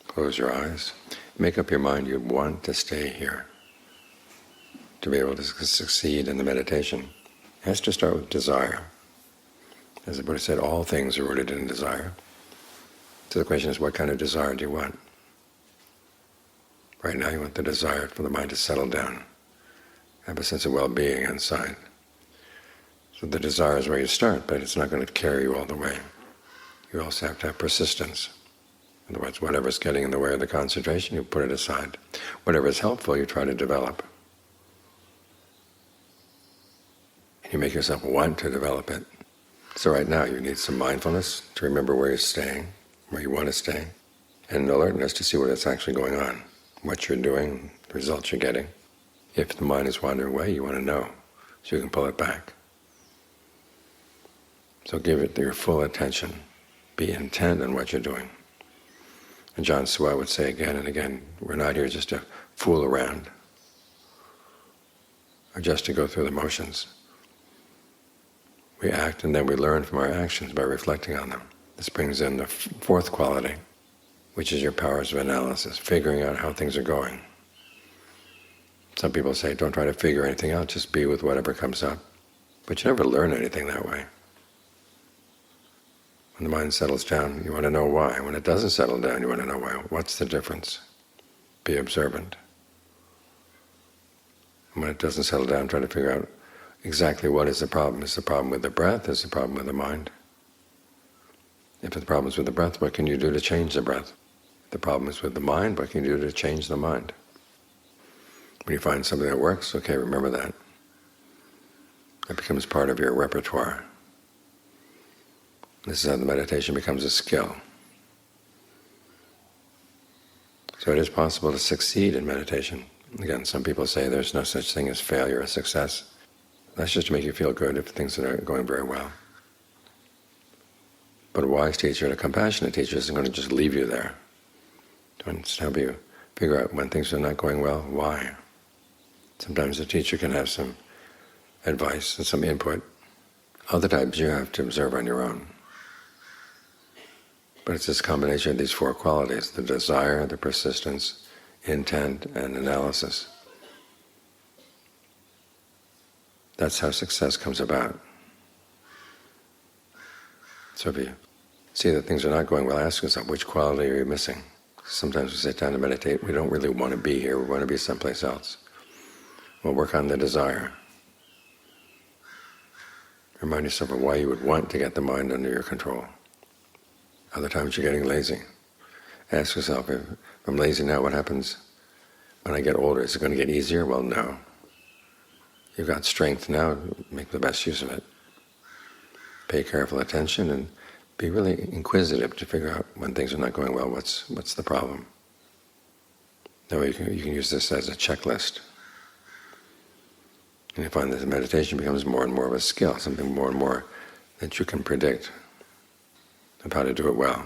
Close your eyes. Make up your mind you want to stay here. To be able to succeed in the meditation, it has to start with desire. As the Buddha said, all things are rooted in desire. So the question is, what kind of desire do you want? Right now you want the desire for the mind to settle down, have a sense of well-being inside. So the desire is where you start, but it's not going to carry you all the way. You also have to have persistence. In other words, whatever's getting in the way of the concentration, you put it aside. Whatever is helpful, you try to develop. You make yourself want to develop it. So right now you need some mindfulness to remember where you're staying, where you want to stay, and alertness to see what is actually going on, what you're doing, the results you're getting. If the mind is wandering away, you want to know, so you can pull it back. So give it your full attention. Be intent on what you're doing. And John Suwa would say again and again, we're not here just to fool around or just to go through the motions. We act and then we learn from our actions by reflecting on them. This brings in the fourth quality, which is your powers of analysis, figuring out how things are going. Some people say, don't try to figure anything out, just be with whatever comes up. But you never learn anything that way. When the mind settles down, you want to know why. When it doesn't settle down, you want to know why. What's the difference? Be observant. And when it doesn't settle down, try to figure out exactly what is the problem. Is the problem with the breath? Is the problem with the mind? If the problem is with the breath, what can you do to change the breath? If the problem is with the mind, what can you do to change the mind? When you find something that works, okay, remember that. It becomes part of your repertoire. This is how the meditation becomes a skill. So it is possible to succeed in meditation. Again, some people say there's no such thing as failure or success. That's just to make you feel good if things are going very well. But a wise teacher and a compassionate teacher isn't going to just leave you there. It's to help you figure out when things are not going well, why. Sometimes the teacher can have some advice and some input. Other times you have to observe on your own. But it's this combination of these four qualities, the desire, the persistence, intent, and analysis. That's how success comes about. So if you see that things are not going well, ask yourself, which quality are you missing? Sometimes we sit down to meditate, we don't really want to be here, we want to be someplace else. Well, work on the desire. Remind yourself of why you would want to get the mind under your control. Other times you're getting lazy. Ask yourself, if I'm lazy now, what happens when I get older? Is it going to get easier? Well, no. You've got strength now, make the best use of it. Pay careful attention and be really inquisitive to figure out when things are not going well, what's the problem. That way you can use this as a checklist. And you find that the meditation becomes more and more of a skill, something more and more that you can predict of how to do it well.